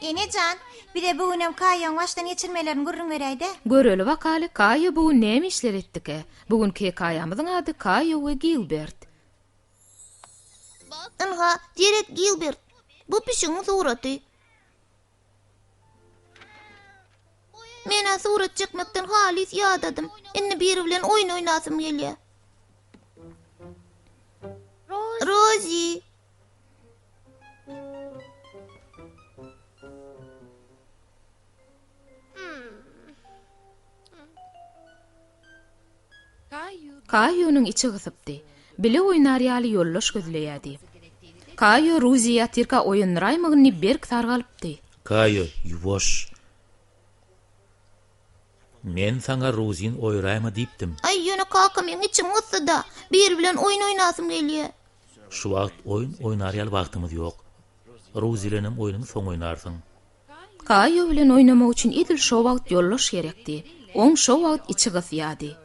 Enecan, bir de bugünem Kayo'nun baştan geçirmelerini görün vereydi. Göreli bakaly Kayo bugün näme işler etdike? Bugünkü hekayamyzyň ady Kayo we Gilbert. Anha, direkt Gilbert. Bu pişiň suraty. Mena surat çekmekden halis ýadadım. Indi biri bilen oyun oynasym gelýär. Rosie. Kayo'nun içi gısypdy. Bile oynar ýaly ýollaş gözleýärdi. Kayo Ruziýa tirka oýunraýmagyny berk targalypdy. Kayo, yuwaş. Men sana Ruziň oýraýma diýipdim. Ay ýöne kaka men içim yssyda. Biri bilen oyun oynasym gelýär. Şu wagt oyun oýnarýal wagtymyz ýok. Ruzi bilenem oýunyny soň oýnarsyň. Kayo bilen oynamak üçin idil şo wagt ýollaş gerekdi. Oň şo wagt içi gysýardy.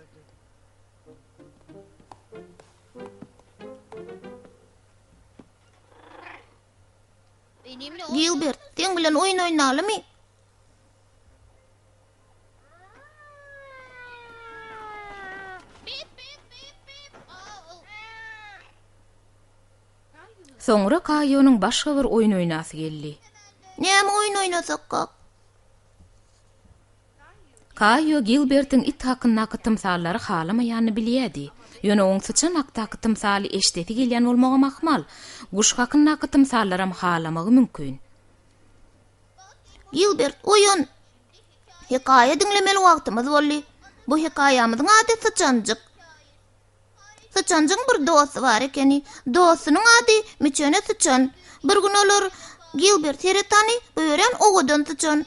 Gilbert, sen bilen oyun oynalamy? Soňra Kayo'nun başga bir oyun oýnasy geldi. Näme oyun oynasak kak? Kayo Gilbert'in it hakkyndaky tymsallary halamaýany bilýärdi. Ýöne oň sıçan hakdaky tymsaly eşdeti gelýän bolmagy mahmal. Guş hakyndaky tymsallaram halamagy mümkin. Gilbert, oyun. Hekaýe dinlemeli wagtymyz boldy. Bu hekaýamyzyň ady Sıçanjyk. Sıçanjyň bir dosty bar ekeni. Dostunyň ady Miçene Sıçan. Bir gün olar Gilbert seretany böýren ogadan sıçan.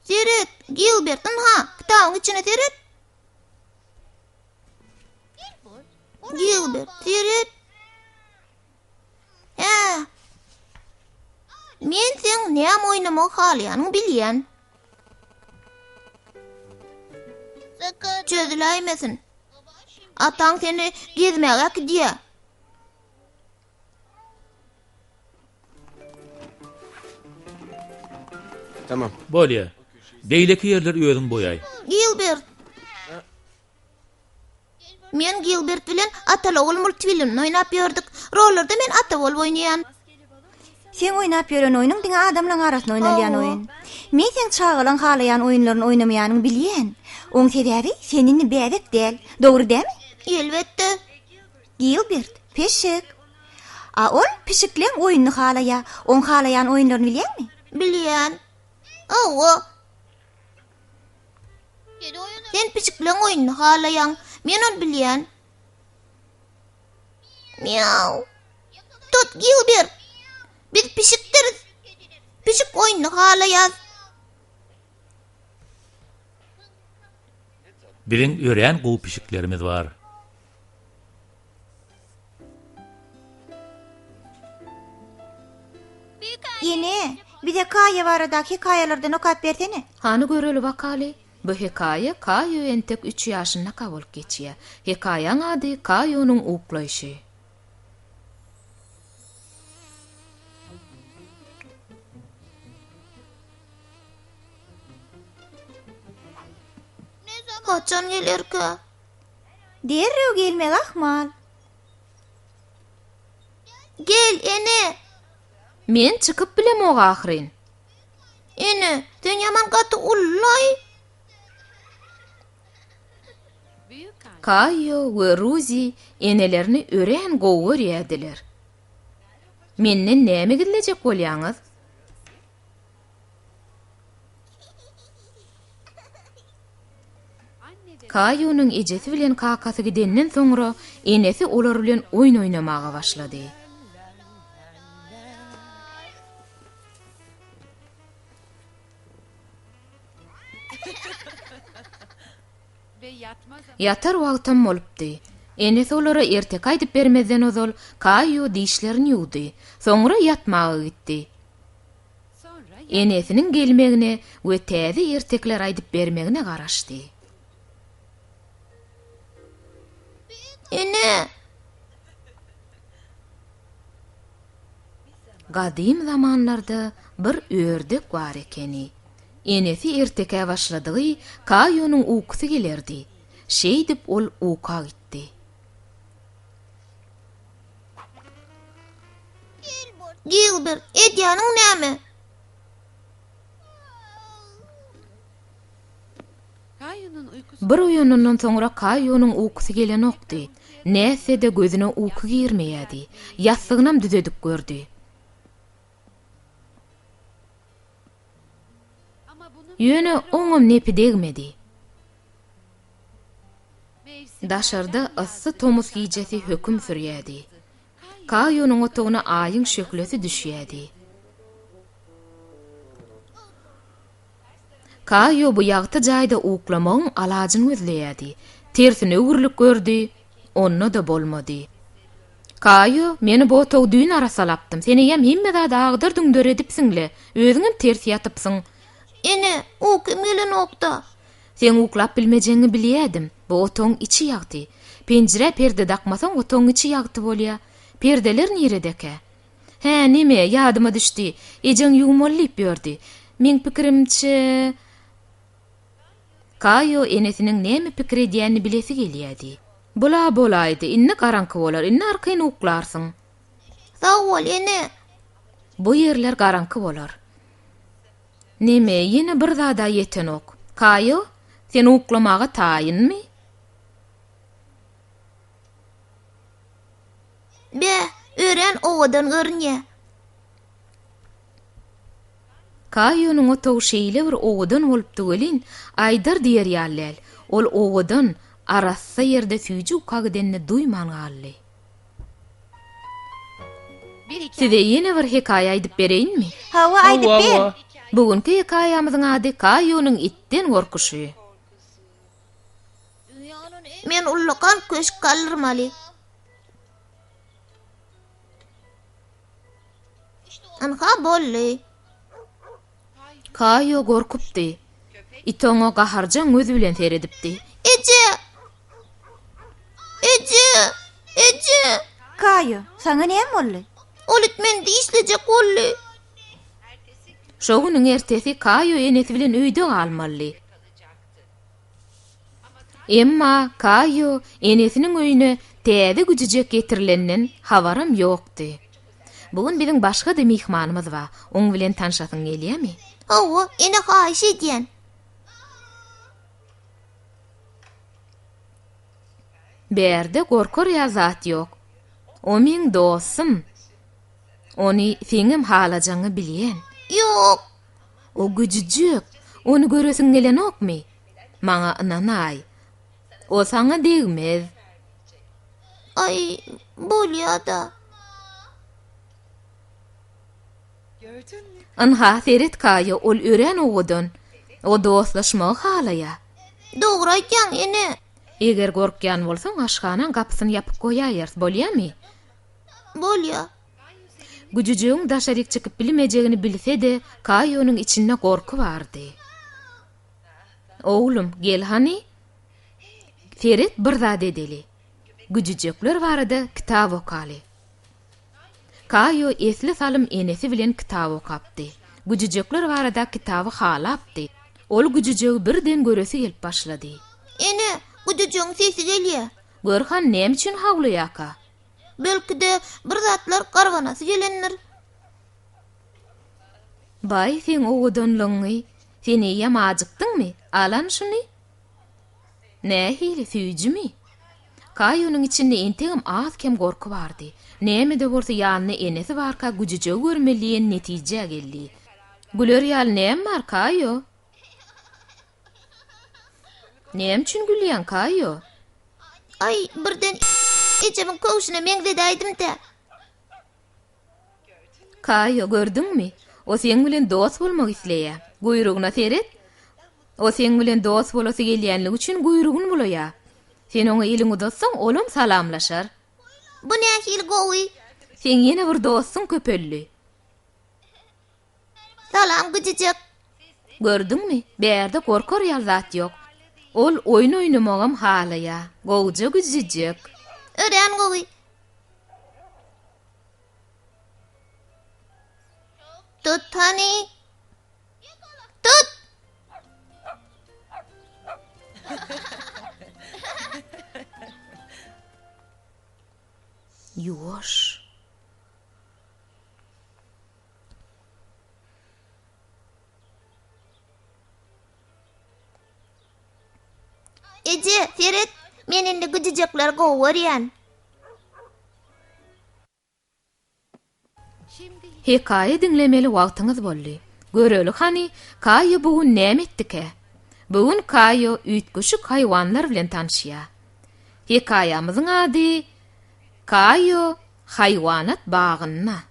Seret, Gilbert, ha, kitabyň içine seret. Gilbert, seret. Men sen näme oýnamagy halýanyň bilýän. Çözüläýmesin. Ataň seni gezmäge gidýär. Tamam. Bolýa. Beýleki ýerler özüň boýaý. Gilbert. Men Gilbert bilen Atalogul Multfilmni oýnap ýördik. Rollarda men ata bolup oýnaýan. Sen oynap ýören oyunyň diňe adamlaryň arasynda oynalýan oyun. Men sen çağılan halayan oyunlaryny oynamaýanyň bilýän. Oň sebäbi senin bädek däl. Dogry dämi? Elbetde. Gilbert, peşik. A ol peşiklen oyunny halaýa. Oň halayan oyunlaryny bilýänmi? Bilýän. Awa. Sen pişiklen oyunny halaýan. Men onu bilýän. Miau. Tut Gilbert. Biz pişiktiriz. Pişik oyunny halaýas. Bilen ören gowy pişiklerimiz bar. Yine, bir de Kayo baradaky hekaýelerden okap bersene. Hany göreli bakaly. Bu hekaýe Kayo entek 3 ýaşynda bolup geçýär. Hekaýaň ady Kayo'nun uklaýşy. Kaçan gelerkä? Derrew gelmek ahmal. Gel ene. Men çykyp bilem o ahyryn. Ene, sen yaman gaty ullay. Kayo we Ruzi enelerini ören gowy görýärdiler. Menden näme gidilejek bolýaňyz? Kayo'nun ejesi bilen kakasy gidenden soňra enesi olar bilen oyun oýnamaga başlady. Yatar wagtym bolupdy. Enesi olara ertek aýdyp bermezden ozal Kayo dişlerini ýuwdy. Soňra ýatmaga gitdi. Enesiniň gelmegine we täze ertekler aýdyp bermegine garaşdy. Ene. Gadim zamanlarda bir ördek var ekeni. Enesi erteke başladığı Kayo'nun uykusu gelerdi. Şey dip ol uyka gitti. Gilbert, edýanyň näme? Bir uyanından sonra Kayo'nun uykusu gelen okdy. Näse de gözüne uyku girmeýärdi. Ýastygynam düzedik gördü. Ýöne oňam nepi degmedi. Daşarda ıssy tomuz gijesi höküm sürýärdi. Kayo'nun otogyna aýyň şöklesi düşýärdi. Kayo bu ýagty jaýda uklamagyň alagyny gözleýärdi. Tersine öwürlik gördü, onna da bolmady. Kayo, meni bu otog düýün arasalapdym. Seni hem himme da dagdyrdyň döredipsiňle, özüňem ters ýatypsyň. Ene, ukum gelen okda. Sen uklap bilmejeňi bilýärdim. Bu otoň içi ýagdy. Penjire perde dakmasaň otoň içi ýagdy bolýa. Perdeler niredeke? He, nime, ýadyma düşdi. Ejeň ýuwmalyp ýördi. Men pikirimçe... Kayo enesiniň näme pikir edýänini bilesi gelýärdi. Bula bolaydy, inne garanky bolar, inne arkayn uklarsyň. Sag bol ene. Bu ýerler garanky bolar. Nime, ýene bir zada ýeten ok. Kayo, sen uklamaga taýynmy? Be, ören owadan görnýär. Kayo'nun otogy şeýle bir owadan bolupdy gelin, aýdar diýer ýalyl. Ol owadan arassa ýerde süýji ukagydenini duýman gally. Size ýene bir hekaýa aýdyp bereýinmi? Hawa aýdyp ber. Bugünkü hekaýamyzyň ady Kayo'nun itten gorkuşy. Men ullakan köşk kaldırmaly. Anha bolly. Kayo gorkupdy. Itoňa gaharjan gözü bilen seredipdi. Ece! Kayo, saňa näme boldy? Ol itmendi işlejek bolly. Şo güniň ertesi Kayo enesi bilen öýde galmaly. Emma Kayo enesiniň öýüne täze güjüjek getirilenden habarym ýokdy. Bugün biziň başga da mihmanymyz bar. Oň bilen tanşasyň gelýärmi? Hawa, ene haýyş edýän. Berde gorkor ýazat ýok. O meň dostum. Ony seňem halajaňy bilýän. Ýok. O güjüjek. Ony göresiň gelen okmy? Maňa ynanay. O saňa degmez. Ay, bolýar da. Anha seret Kayo ol ören owadan. O dostlaşmagy halaýa. Dogry aýtýaň ene. Eger gorkýan bolsaň aşganan gapysyny ýapyp goýaýar, bolýarmy? Bolýar. Güjüjüň daşaryk çykyp bilmejegini bilse de Kayo'nun içinde gorku bardy. Oğlum, gel hani? Ferit bir zat edeli. Güjüjekler barada kitap okaly. Kayo esli salym enesi bilen kitap okapdy. Güjüjekler barada kitaby halapdy. Ol güjüjek birden göresi gelip başlady. Ene, güjüjüň sesi gelýär. Görhan näme üçin hawlaýaka? Belki de bir zatlar karwanasy gelenler. Bay, sen owadan löňi. Seni ýamajykdyňmy? Alan şuny. Nähili süýjimi? Kayo'nun içinde entegim az kem gorku bardy. Näme de bolsa ýanyna enesi barka güjüje görmeliýen netije geldi. Güler ýal näme bar Kayo? Näme üçin gülýän Kayo? Ay, birden ejemiň köşüne meňzede aýdym-da. Kayo, gördüňmi? O sen bilen dost bolmak isleýär. Guýruguna seret. O sen bilen dost bolasy gelýänligi üçin guýrugun bulaýar. Sen oňa elini uzatsaň, olam salamlaşar. Bu nähil gowy? Sen ýene bir dostsyň köpelli. Salam güjüjek. Gördüňmi? Berde korkor ýal zat ýok. Ol oýun oýnamagam halaýa. Gowja güjüjek. Ören gowy. Tut hani. Tut. Yuwaş. Ece, Ferit, men indi gıcıcaklar gowaryan. Hekaye dinlemeli wagtyňyz boldy. Görelik hani Kayo bugun näme etdike? Bugun Kayo üýtgüşük haýwanlar bilen tanışýar. Hekayamyzyň ady Kayo haýwanat bagyna.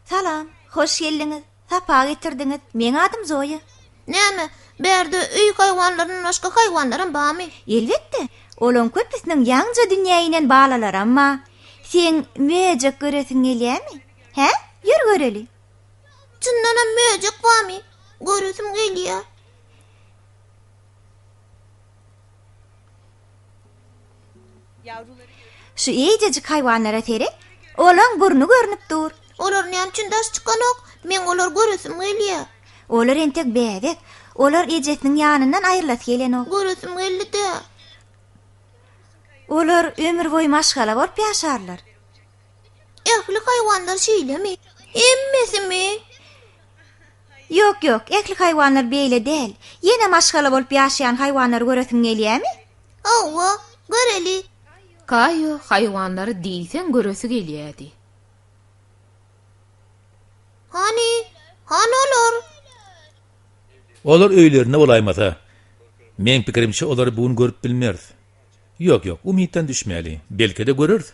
Salam, hoş geldiňiz. Sapa getirdiňiz. Men adym Zoya. Näme? Berde üý haýwanlaryň başga haýwanlaryň barmy? Elbetde. Olan köpüsiniň ýaňja dünýäinen balalar amma sen möjek göresiň gelýärmi? He? Ýür göreli. Çyndanam möjek barmy? Göresim gelýär. Şu eýjejik haýwanlara terek, olaň burnu görnüp dur. Olar näme üçin daş çykanok? Men olar göresim gelýär. Olar entek bädek. Olar ejesiniň ýanyndan aýrylas gelenok. Göresim geldi. Olar ömür boýy maşgala bolup ýaşarlar. Ehli haýwanlar şeýlemi? Emmesimi? Ýok, ekli haýwanlar beýle däl. Ýene maşgala bolup ýaşaýan haýwanlary göresiň gelýärmi? Awwa, göreli. Kayo haýwanlary diýsen göresi gelýärdi. Hani? Han olar? Olar öýlerine bolaýmasa, men pikirimçe olary bugun görüp bilmerdi. Ýok, umytdan düşmäli. Belki de görürdi.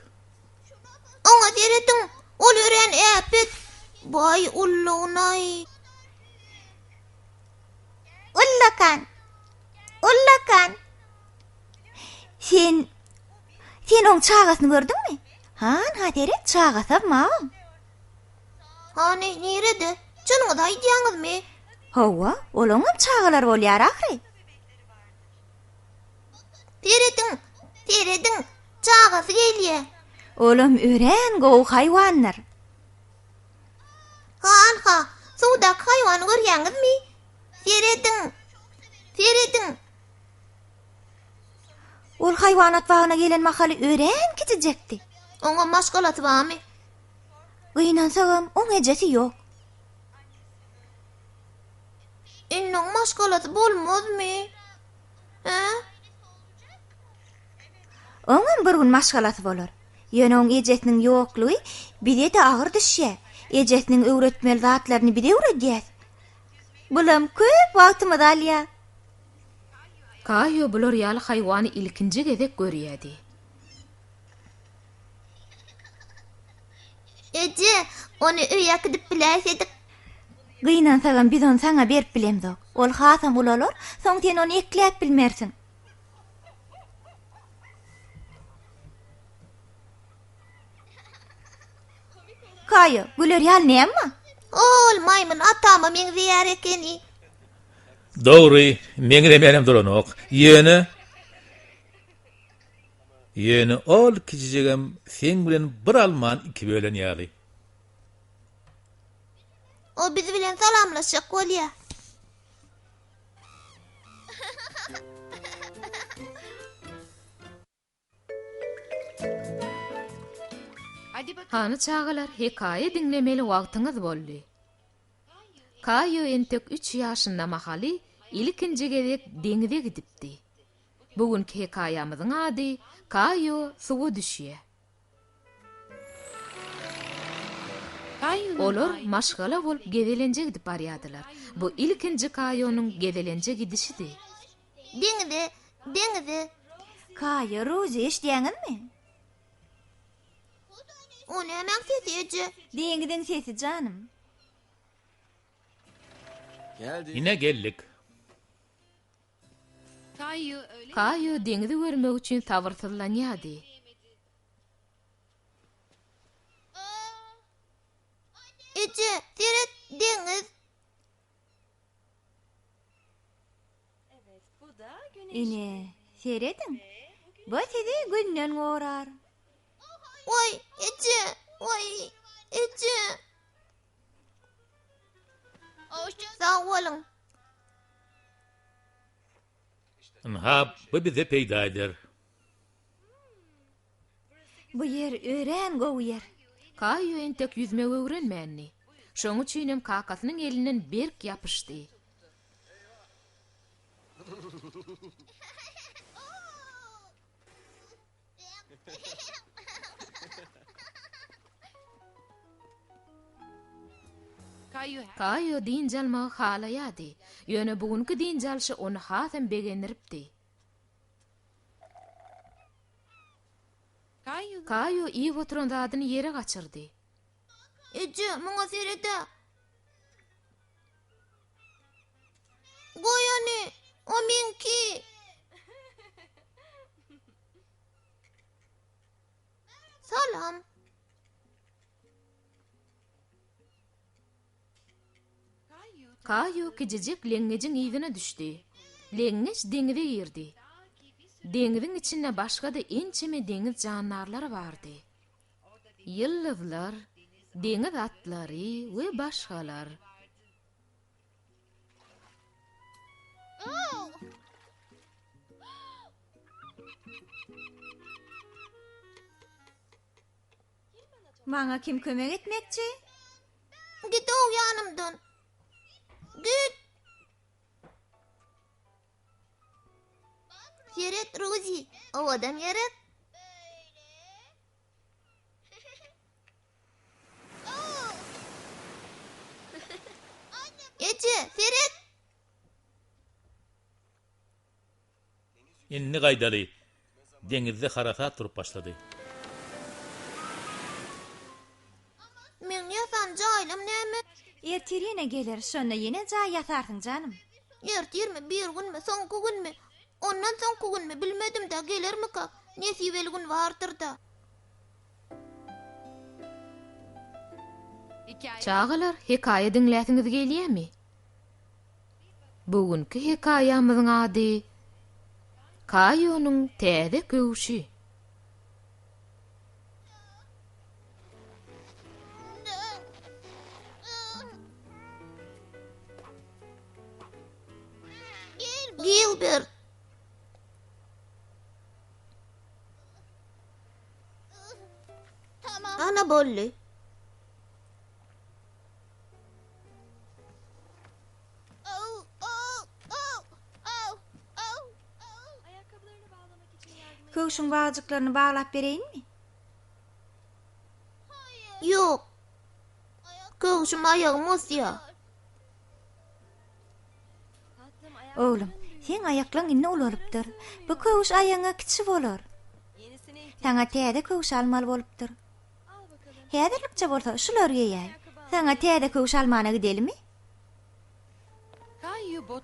Oňa deretiň, ol ören äpet. Bay ullunay. Ullakan. Sen oň çagasyny gördüňmi? Ha deret çagasy Mawy. Hani nerede? Çynyňyza aýdýaňyzmy? Hawa, olaňam çagalar bolýar ahry. Terediň, çagasy gelýär. Olam ören gowy haýwanlar. Ha, suwdak haýwany görýäňizmi? Terediň. Ol haýwanat bagyna gelen mahaly ören kiçijekdi. Oňa maşgalasy barmy? Gynansaňam oň ejesi ýok. Innoň maşgalasy bolmazmy? Ha? Oňam bir gün maşgalasy bolar. Ýöne oň ejesiniň ýoklugy bide de agyr düşýär. Ejesiniň öwretmeli zatlaryny bide öwredýär. Bulam köp wagtymyzy alýar. Kayo bular ýaly haýwany ilkinji gezek görýärdi. Ece, onu öýe gidip biläsedik. Gynansaňam biz onu saňa berip bilemdik. Ol hasam bolar, soň sen onu ekläp bilmersiň. Kayo, güler ýal näme? Ol maymyn atama men ziýar ekeni. Dogry, meňe de menem dolanok. Ýene ol kiçijegem sen bilen bir alman iki bölen ýaly. O biz bilen salamlaşyk bolýar. Hany çagalar hekaye dinlemeli wagtyňyz boldy. Kayo entek 3 ýaşynda mahaly ilkinji gezek deňize gidipdi. Bugünkü hekayamyzyň ady Kayo suwa düşýär. Olar maşgala bolup gezelenje gidip barýardylar. Bu ilkinji Kayo'nun gezelenje gidişidi. Deňize. Kayo, Rozi eşdiýäňizmi? O näme sesi Ece? Deňiziň sesi canım. Yine geldik. Kayo deňizi görmek üçin sabırsızlanýardy. Ece, Ferit, deňiz. Ine, seredin. Bu sesi günden gorar. Oy, ece. Oy, ece. Sağ olun. Ha, bu bize peyda eder. Bu yer ören gowy yer. Kayo entek yüzme öwrenmänni. Şoň üçinem kakasynyň elinden berk yapışdy. Kayo dinjalma halaýady. Ýöne bugünkü dinjalşy onu hasam begeniripdi. Kayo iyi oturan zadyny ýere gaçyrdy. Ece, muňa serede. Goýany, o menki. Salam. Kayo kijijik leňejiň ýygyna düşdi. Leňeç deňize girdi. Deňiziň içinde başga da ençeme deňiz jandarlary bardy. Ýyldyzlar, deňiz atlary we başgalar. Maňa kim kömek etmekçi? Git o yanımdan. Git. Yeret Rozi. O adam yeret. Ece, Ferit. Inni gaýdaly. Deňizde harasat turup başlady. Men ýasan jaýlym näme? Ertirine gelir, şonda ýene jaý ýatarsyň janym. Ertirmi, bir günmi, soňky günmi? Ondan soňky günmi bilmedim da gelermi ka? Nesibeli gün vardyr da. Çağalar hekaye dinläsiňiz gelýärmi? Bugünkü hekaýamyzyň ady Kayo'nun täze köwüşi. Gilbert. Tamam. Ana bolli. Köwüşüň bagajyklaryny baglap bereýinmi? Yok. Köwüşüm ayağım osya. Oğlum, sen ayaklaň inne olarypdyr. Bu köwüş ayaňa kiçi bolar. Saňa täze köwüş almaly bolupdyr. Häzirlikçe bolsa şular ýeýär. Saňa täze köwüş almana gidelimi?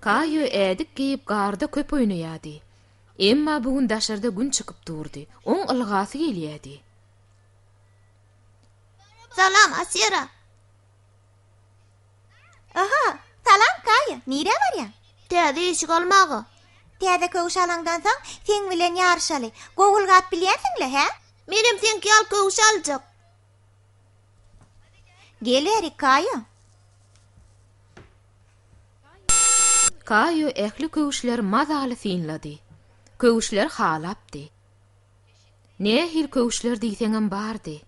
Kayo ädik giyip garda köp oýnaýady. Emma bugün daşarda gün çıkıp durdy. Oň ılgasy gelýärdi. Salam Asira. Aha, salam Kayo. Nire barýan? Täze işik almagy. Täze köwüş alaňdan soň sen bilen ýarşaly. Gowulgat bilýärsiňle, hä? Menem senki al köwüş aljak. Gelerik Kayo. Kayo ähli köwüşler mazaly finlady. Köwüşler halapdy. Nähil köwüşler diýseňem bardy.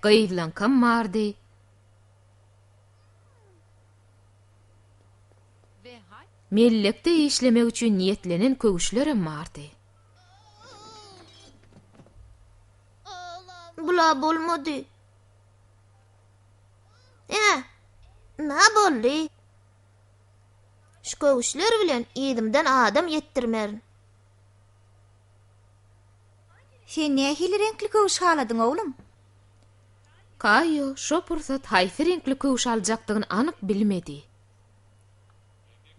Gyýylan kam bardy. Mellekde işlemek üçin niýetlenen köwüşlerem bardy. Bula bolmady. Na boldy? Şu köwüşler bilen ýedimden adam ýetdirmerin. Sen nähili renkli köwüş haladyň oğlum? Kayo şo pursat haýsy renkli köwüş aljakdygyny anyk bilmedi.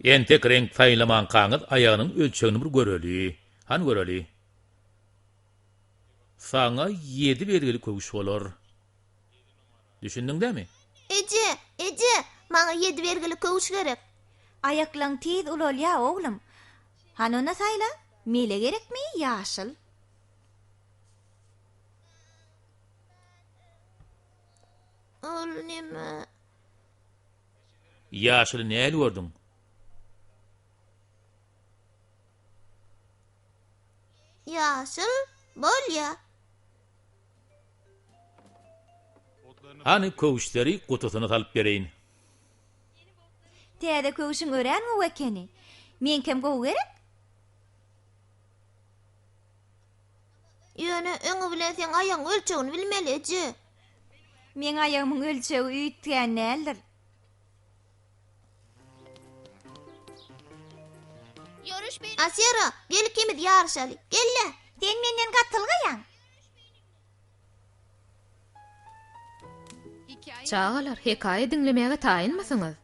Entek renk faýlaman kaňyz aýagynyň ölçegini bir göreli. Han göreli. Saňa 7 belgili köwüş bolar. Düşündiňmi? Ece, maňa 7 belgili köwüş gerek. Ayaklaň tiz ulolýa oğlum. Hanona saýla, mele gerekmi ýaşyl? Ol nime? Ýaşyly näl gördüň? Ýaşyl bolýa. Hani köwüşleri gutusyna salyp bereýin. Täze köwüşüň ören mi ekeni? Men kim gowy gerek? Ýöne öňe bilen sen aýaň ölçegini bilmeliji. Men aýagymyň ölçegi üýtgen näldir? Asyara, gel ikimiz ýarşaly. Gelle. Sen menden gatylgyýaň. Çağalar, hekaye dinlemäge taýynmasyňyz?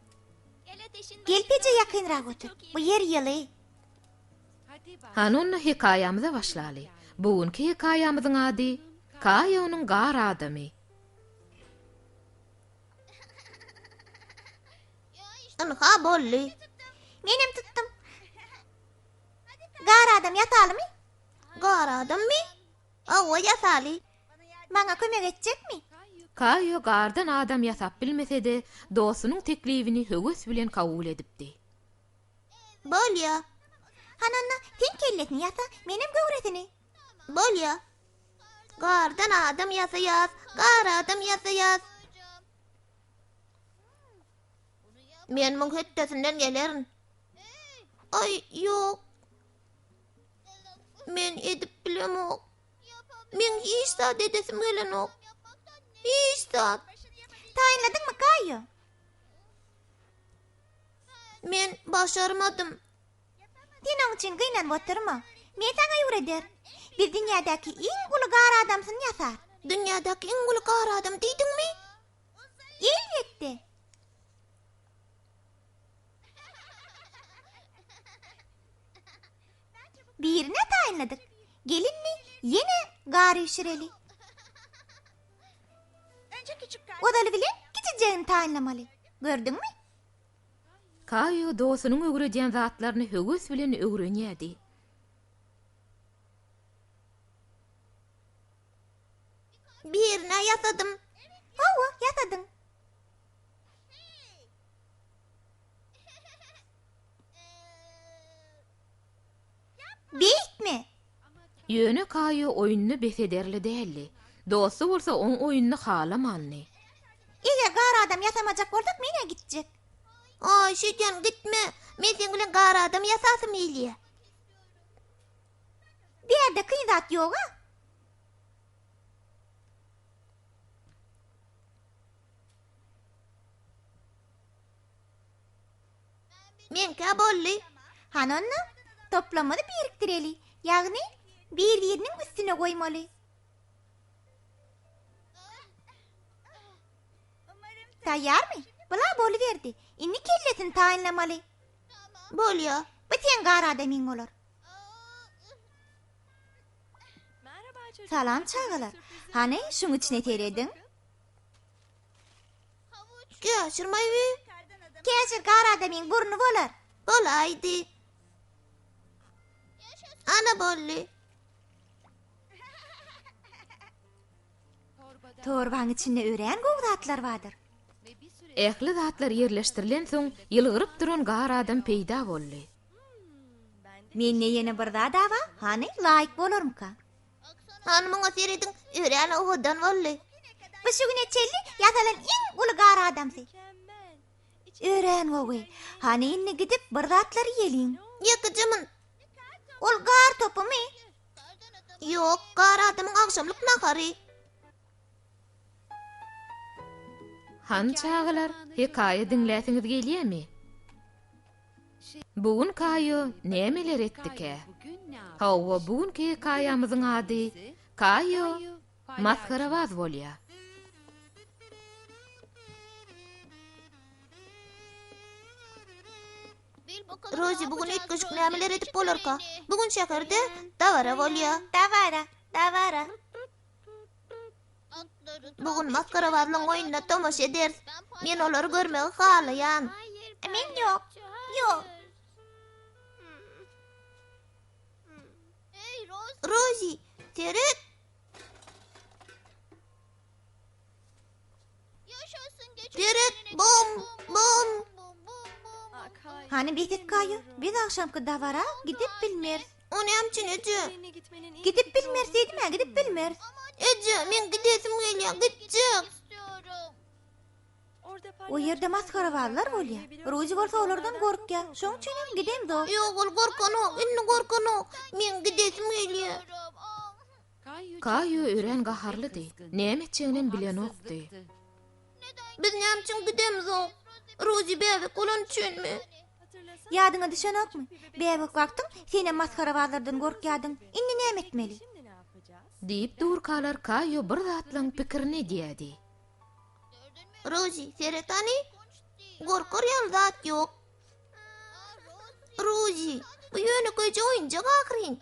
Gelpeje ýakynrak otur. Bu yer ýyly. Hanonda hekayamyza başlaly. Bugünkü hekayamyzyň ady Kayo'nun gar adamy. Anha bolly. Menem tuttum. Gar adam ýatalymy? Gar adammy? Awa ýasaly. Maňa kömek etjekmi? Kayo gardan adam ýasap bilmese-de, dostunyň teklifini höwes bilen kabul edipdi. Bolýa. Hananna sen kelletini ýasa, menem göwretini. Bolýa. Gardan adam ýasaýas, gar adam ýasaýas. Men muň hettesinden gelerin. Ay, ýok. Men edip bilemok. Men hiç da dedesim gelenok. Hiç da. Taýynladyňmy Kayo? Men başarmadım. Sen oň üçin gynanyp oturma. Men saňa ýöwreder. Bir dünýädäki iň uly gar adamsyň ýasar. Dünyadaki en uly gar adam diýdiňmi? Elbetde. Birine taýynladyk. Gelinni ýene gary işireli. Odaly bilen kiçijegini taýynlamaly. Gördüňmi? Kayo dostunyň öwredýän zatlaryny höwes bilen öwrenýärdi. Birine ýasadım. Hawa, ýatadyň. Beýtme. Ýöne Kayo oýunyny besederli däldi. Dostu bolsa oň oýunyny halamanly. Eger gar adam ýasamajak bolsak mene gitjek. Ay, şeýden gitme. Men sen bilen gar adam ýasasym ýyly. Bu ýerde kyn zat ýok ha? Men ka bolly. Hananna toplamady birikdireli. Ýagny bir-biriniň üstüne goýmaly. Taýýarmy? Bula boluverdi. Inni kelletini taýynlamaly. Bolýa. Bu sen gar adamyň bolar. Salam çağalar. Hani şuň içine terediň? Käşirmaýby. Käşir gar adamyň burnu bolar. Bolaydy. Ana bolly. Torbaň içinde ören gowdatlar bardyr. Ähli zatlar ýerleşdirilen soň ýylgyryp duran gar adam peýda boldy. Menne ýene bir zat dawa, hani laýyk bolarmyka? Hanymyňa serediň ören owadan bolly. Bu şu güne çelli ýasalan iň uly gar adamsy. Ören owy, hani inni gidip bir zatlary ýeliň. Ýekijimyn. Ol gar topumy? Ýok, gar adamyň agşamlyk nahary. Han çağalar, hekaye dinläsiňiz gelýärmi? Bugün Kayo nämeler etdike? Hawa bugünkü hekayamyzyň ady Kayo maskarabaz bolýar. Rozi bugün etkeşik nämeler edip bolarka? Bugün şäherde dawara bolýar. Davara. Bugün maskarabazlyň oýunyna tomaşa eder. Men olary görmegi halaýan. Men ýok. Ýok. Rozi, teret. Hani bitit Kayo, biz akşamkı davara gidip bilmer. O näçin Ece? Gidip bilmer dedim, gidip bilmer. Ece, men gidesim gelýär, gitjek. O yerde maskara varlar bolýar. Rozi bolsa olardan gorkýar. Şoň üçin hem gidem do. Ýok, ol gorkanok, inni gorkanok. Men gidesim gelýär. Kayo ören gaharlydy. Näme etjegini bilen okdy. Biz näçin gidemiz o? Rozi bäbek olan üçinmi? Yadyňa düşenokmy? Bäbek wagtyň sene maskara varlardan gorkýadyň. Indi näme etmeli? Diýip durkalar Kayo bir zatlaň pikirini diýdi. Rozi, seretani? Gorkaryan zat yok. Rozi, bu yönü köýje oýunjak akyryň.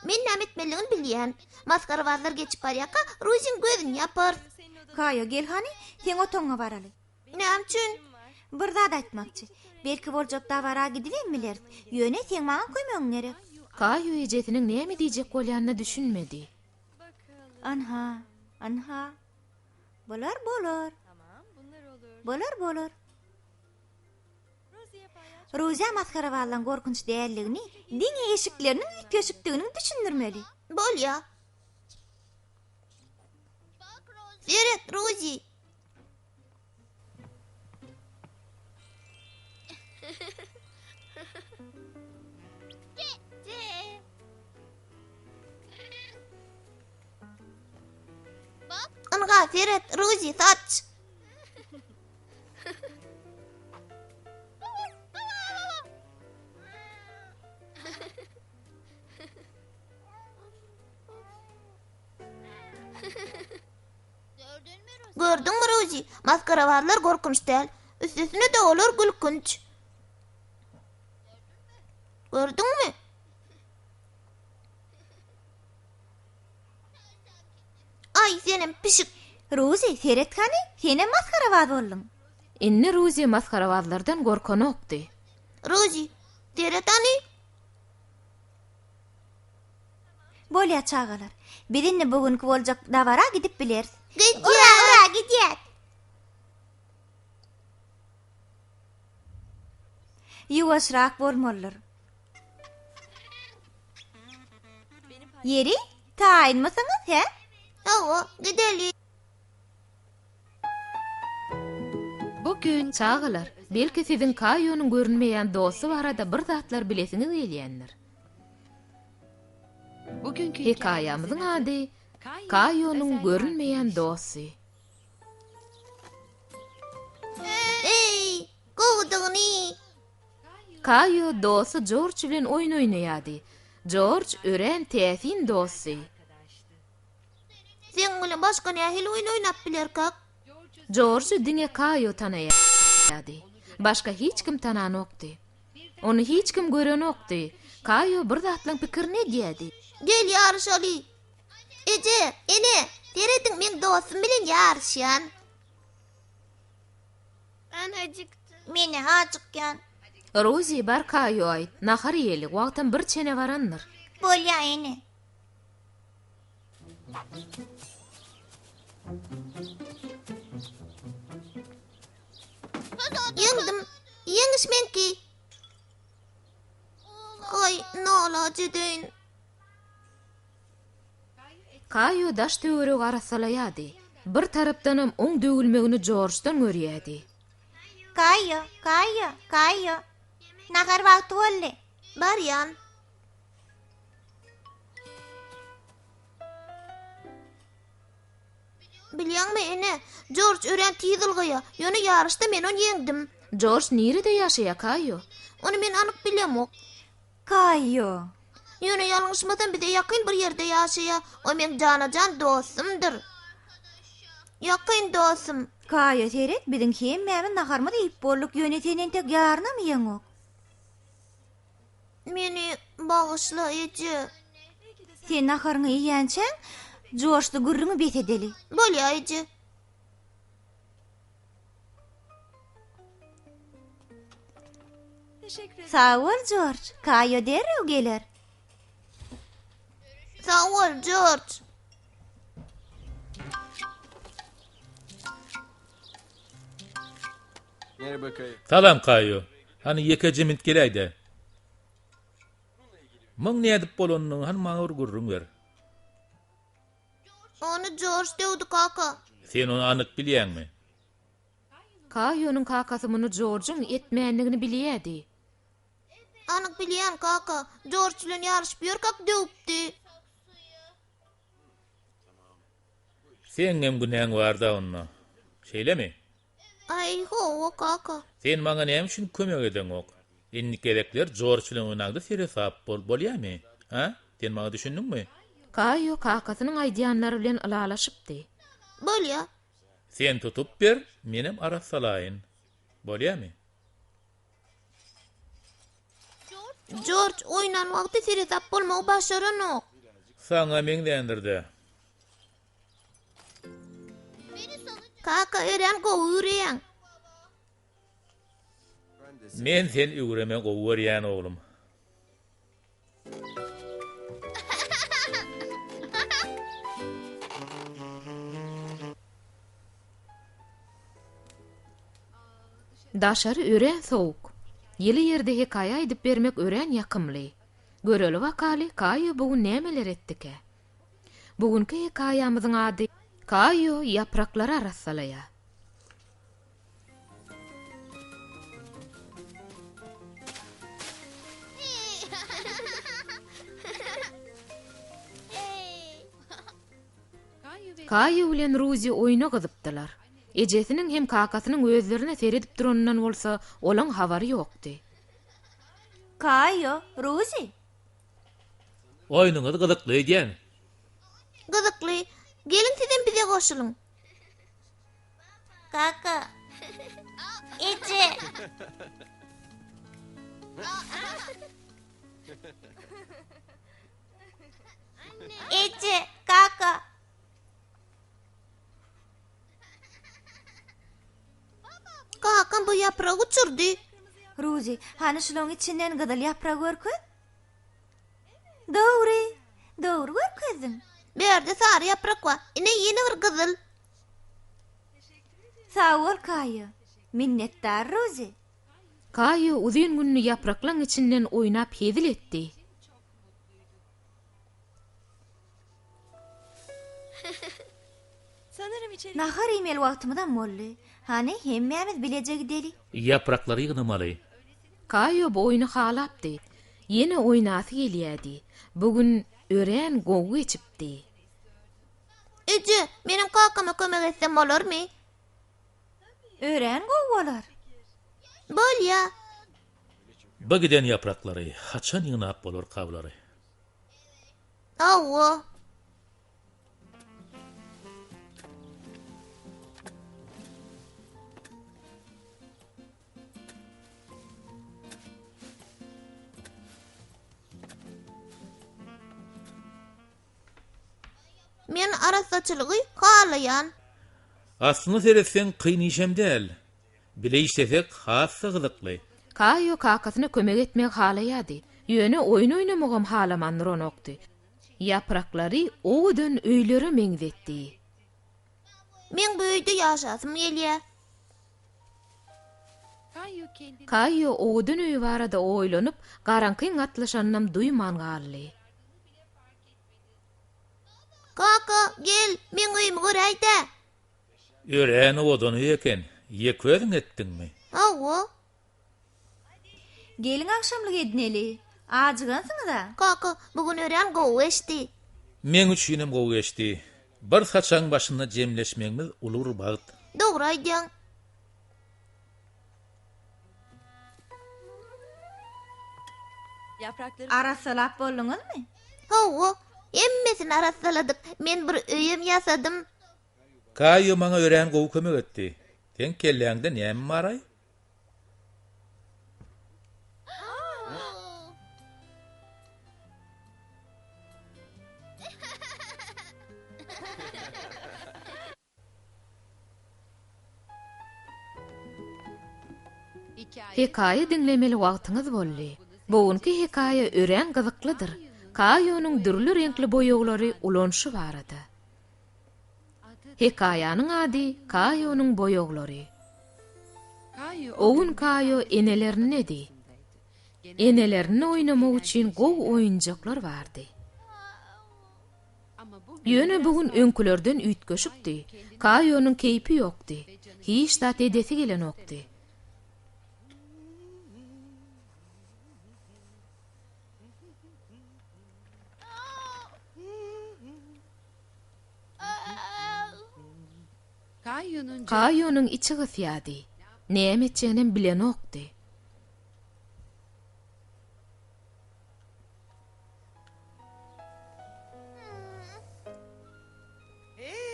Men näme etmeligini bilýän. Maskara varlar geçip barýaka, Roziň gözüni ýapar. Kayo gel hani, sen otoňa baraly. Näçin? Bir zat aýtmakçy. Belki boljak davara gidilenmiler. Ýöne sen maňa köýmegiň gerek. Kayo ejetiniň näme diýjek bolýanyny düşünmedi. Anha. Bolar. Bolar. Roziya maskara varlan gorkunç değerligini, diňe eşikleriniň köşükdigini düşündirmeli. Bolýa. Seret, Rozi. Anga Seret, Rozi, saç. Gördün mü Rozi? Maskara varlar korkunç değil. Üstesine de olur gülkünç. Gördün mü? Ay senin pişik. Rozi, seret hani, sene maskara var boldun. Inni Rozi maskarawazlardan gorkany okdy. Rozi, seret hani? Bolýa çağalar. Birinni bugünkü boljak davara gidip biler. Gidýär. Ura, gidýär. Ýuwaşrak bolmalylar. Yeri, taýynmasaňyz, he? Hawa, gideli. Bugün çağalar, belki sizin Kayo'nun görünmeyen dostu barada bir zatlar bilesiňiz gelýändir. Bugünkü Hikayamyzyň ady Kayo'nun görünmeyen dostu. Ey, gowdyny. Kayo dostu George bilen oýun oýnaýardy. George ören täsin dostu. Sen bilen başga nähil oýun oýnap bilerkak? George diňe Kayo tanaýardy. Başga hiç kim tanan okdy. Onu hiç kim gören okdy. Kayo bir zatlaň pikirini diýdi. Gel ýarşaly. Ece, ene, terediň men dostum bilen ýarşýan. Ben acıktım. Meni acıkyan. Rozi bar Kayo aýt. Nahar ýeli wagtdan bir çene barandyr. Bolýa ene. Yengdim, yeňişmenki. Ay, nalaçy deýin. Kayo daş töwereg arasalayady. Bir tarapdanam oň dögülmegini George'dan görýärdi. Kayo. Nahar wagty boldy. Baryan. Bilýärmi ene, George ören tizilgya, ýöne ýarışda men onu yeňdim. George nirede ýaşaýar Kayo? Onu men anyk bilemok. Kayo. Ýöne ýalňyşmasam bize ýakyn bir ýerde ýaşaýar. O men janajan dostumdyr. Ýakyn dostum. Kayo seret, bidiň hem mäni naharmy diýip bolduk ýönetenen tek ýarnam ýeňok. Meni bagyşla Ece. Sen naharyňy ýeňçäň, George'dy gürrüňi bet edeli. Bolýa Ece. Sağ ol George. Kayo derrew geler. Sağ ol George. Merhaba Kayo. Salam Kayo. Hani yekece mint geleydi. Maň ne edip bolanyny han maňa urgurruň ber. Onu George diýdi kaka. Sen onu anyk bilýärmi? Kayo'nun kakasy muny George'un etmänligini bilýärdi. Anyk bilýän kaka. George bilen ýarşyp ýörkak döwpdi. Sen hem günäň bar da onu. Şeýlemi? Ay ho kaka. Sen maňa näme üçin kömek eden ok? Inni gerekler George bilen oynagdy sere sap bolýarmy? Ha? Sen maňa düşündiňmi? Kayo kakasynyň aýdýanlary bilen ılalaşypdy. Bolýa. Sen tutup ber, menem ara salaýyn. Bolýarmy? George oynan wagty seretap bolmagy başaranok. Saňa meňdendirdi. Kaka eren gowurýan. Men sen ügreme gowurýan oglum. Daşary ören sowuk. Ýeli ýerde hekaýa aýdyp bermek ören ýakymly. Göreli wakaly Kayo bugun nämeler etdike? Bugunky hekaýamyzyň ady Kayo ýapraklara arasalaýa. Kayo bilen Ruzi oýna gyzypdylar. Ejesiniň hem kakasynyň özlerine seredip duranyndan bolsa, olaň habary ýokdy. Kayo, Ruzi. Oynuňyz gyzykly edýän. Gyzykly. Gelin sizden bize goşulyň. Kaka. Ece. Ece, kaka. Kakam bu yaprağı uçurdu. Ruzi, hani şuloň içinden gyzyl ýaprak görkün? Dogry, dogry görkezdiň. Bu yerde sarı yaprak var. Ine yeni bir gyzyl. Sağ ol Kayo. Minnetdar Ruzi. Kayo uzun günni yapraklaň içinden oýnap hedil etdi. Nahar email wagtymydan boldy. Hani hemmämiz bilejek deli. Yapraklary ýygnymaly. Kayo bu oýny halapdy. Yeni oýnasy gelýärdi. Bugün ören gowy geçipdi. Ece, benim kakama kömek etsem bolarmy? Ören gowy bolar. Bolýa. Bu giden yapraklary haçan ýynap bolar kablary. Awa. Men arasaçylygy halayan. Aslında seretsen kıynyşem däl. Bile işlesek hassa gyzykly. Kayo kakasyna kömek etmek halaýady. Ýöne oýun oýnamagam halamandyr onokdy. Yapraklary oňdan öýlere meňzetdi. Men bu öýde ýaşasym gelýär. Kayo oňdan öýe barada oýlanyp, garankyň atlaşanynam duýman galdy. Kaka, gel, men öýümi göräýdi. Ören odany eken. Ýekweziň etdiňmi? Awa. Gelin akşamlyk edineli. Ajygansyňyz da. Kaka, bugün ören gowy eşdi. Men üçinem gowy geçdi. Bir saçaň başynda jemleşmeňiz ulur bagyt. Dogry aýdýaň. Arasalap boldyňyzmy? Hawa, emmesini arasaladyk. Men bir öýüm ýasadym. Kayo maňa ören gowy kömek etdi. Sen kelläňde näme maray? Hekaýe dinlemeli wagtyňyz boldy. Bugünkü hekaýe ören gyzyklydyr. Kayo'nun dürlü renkli boyoglary ulanşy barady. Hekaýanyň ady Kayo'nun boyoglary. Oğun Kayo enelerini nedi? Enelerini oynamak üçin gow oyuncaklar vardı. Ýöne bugün öňkülerden üýtgeşikdi. Kayo'nun keypi ýokdy. Hiç dat edesi gelen okdy. Kayo'nun içi gysýady. Näme etjegini bilen okdy.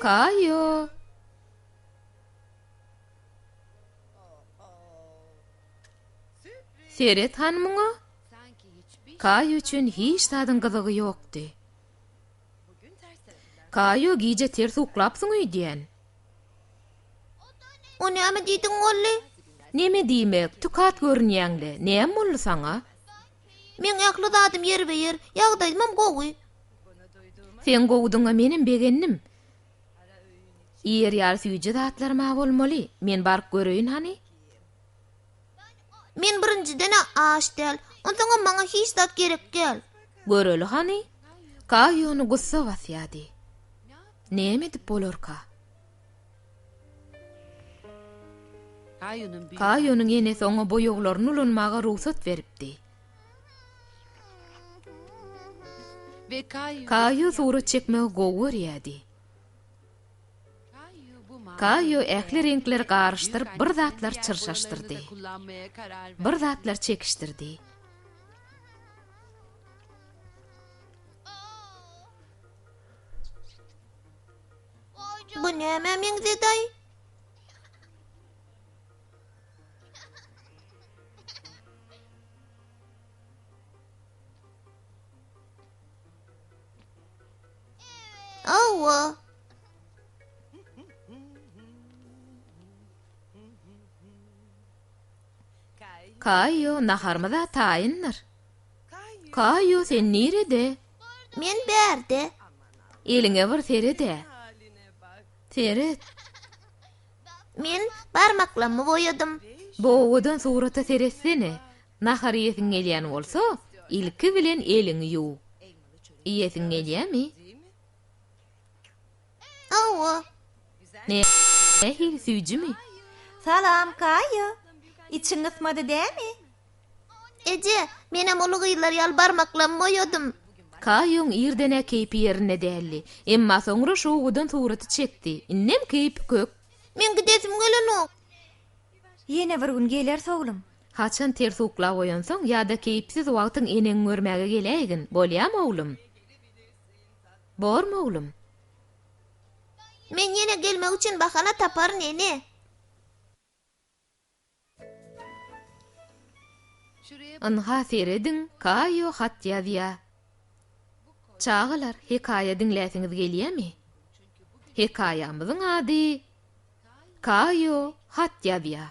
Kayo. Seret hanımyňa? Kayo üçin hiç tadyň gyzygy ýokdy. Kayo giýje ters uklapsyň üýdýän. O näme diýdiň golly? Näme diýmek? Tukat görnýäňle. Näme boldy saňa? Men ýakly zadym ýer ýagdaýymam gowy. Sen gowduňa menim begennim. Ýer ýar süýje zatlarma bolmaly. Men baryp göreýin hani? Men birinciden aş däl. Ondan maňa hiç zat gerek gel. Göreli hani? Kayo'nu gussa basýady. Näme dip bolarka? Kayo'nun enesi oňa boýoglaryny ulanmaga ruhsat beripdi. Kayo surat çekmegi gowy görýärdi. Kayo ähli renkler garşdyryp bir zatlar çyrşaşdyrdy. Bir zatlar çekişdirdi. Bu näme meňzeday? Awa. Kayo naharmada taýynlar. Kayo sen nerede? Men berde. Eliňe bir serede. Seret. Men barmaklamy boýadym. Boğudan surata seretsene. Nahar ýesin gelýän bolsa, ilki bilen eliňi ýuw. Ýesin gelýärmi? Awa. Ne? Ehil süýjümi? Salam Kayo. İçin ısmadı dämi? Eje, menem ulugy ýyllar ýal barmaklamy boýadym. Kayoň ýerdene keypi ýerine däldi. Emma soňra şowgudan suraty çekdi. Innem keypi kök. Men gidesim gelenok. Ýene bir gün geler soglum. Haçan ters uklap oýansaň ýa-da keyipsiz wagtyň enen görmäge geläýgin. Bolýarmy oglum? Bormy oglum? Men ýene gelmek üçin bahana tapar nene. Anha seredin Kayo hat ýazýar. Çağılar hekaýe dinläsiňiz gelýärmi? Hekaýamyzyň ady Kayo hat ýazýar.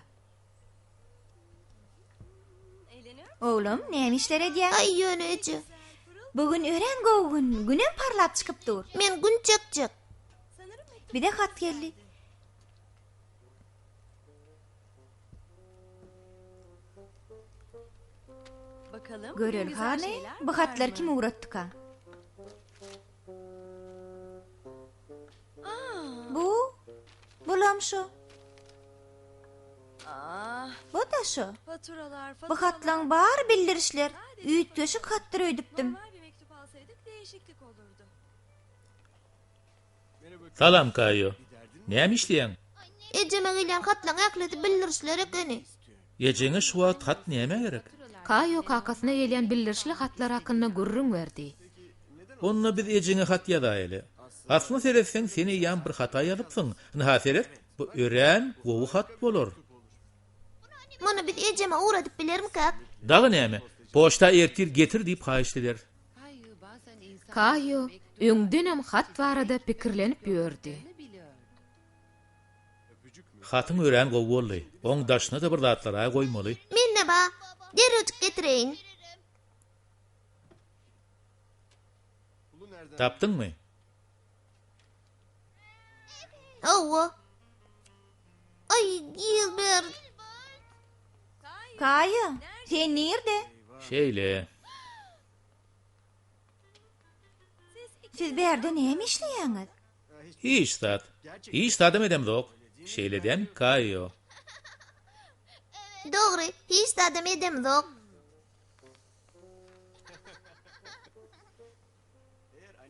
Oğlum näme işler edýär? Ay ýöne eje. Bugün ören gowgun, günem parlap çykypdyr. Men gün çekjek. Bir de hat geldi. Bakalım. Görel hani bu hatlar kim uğrattıka? Bulam şu. Bu da şu. Faturalar, Bu hatlan bar bildirişler. Üýtgeşik hatlar öýdüpdim. bir mektup alsaydık değişiklik olurdu. Salam Kayo. Näme işleýän? Ejeme gelen hatlaň aklety bildirişler ekeni. Ýejeňe şu wagt hat näme gerek? Kayo kakasyna gelýän bildirişli hatlar hakkında gurrun verdi. Onna biz ejeňe hat ýazaýaly. Aslynda seretseň seni ýan bir hata ýalypsyň. Näha seret bu ören gowy hat bolar. Mana biz ejeme uğradyp bilermikak? Dagy näme? Poçta ertir getir diýip haýyşdylar. Kayo öňdenem hat barada pikirlenip ýördi. Hatyň ören gowy boldy. Oň daşyna da bir zatlara goýmaly. Men ne ba? Derejik getireýin. Tapdyňmy? Awa. Ay, Gilbert. Kayo, sen nerede? Şeýle. Siz berde näme işleýäňiz? Hiç zat. Hiç zadım edem zok. Şeýledem Kayo. Dogry, hiç de adam edem zok.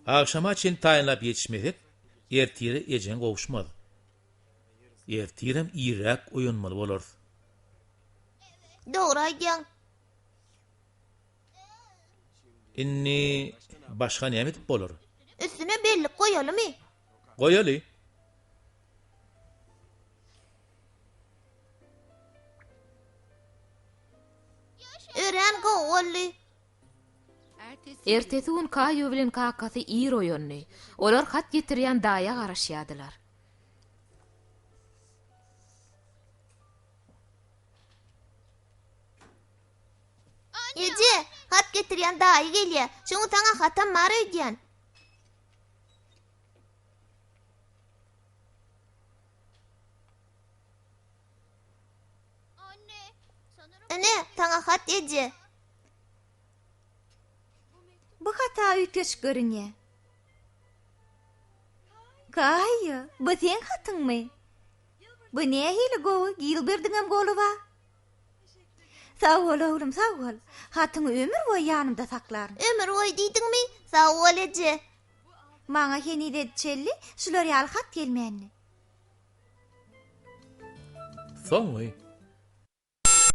Akşama çyn taýynlap ýetişmesek, ertire ejen gowuşmaz. Ertirem irak oýunmaly bolar. Dogry aýdýaň. Inni başga näme edip bolar? Üstüne bellik koyalım-y. Goýaly. Ören gowally. Ertesi gün Kayo bilen kakasy ir oýandy. Olar hat getirýän daýa garaşýadylar. Ece, hat getirýän daýy gelýär. Şoňa taňa hatam mar öýdýän. Ene, taňa hat Ece. Bu hata ütgeç görünýär. Kayo, bu sen hatyňmy? Bu nähili gowy Gilbert'inem goluba? Sağ ol oğlum, sağ ol. Hatyňy ömür boýy ýanymda saklarym. Ömür boý diýdiňmi? Sag bol Ece. Maňa henide çelli, şular ýaly hat gelmänli. Soňy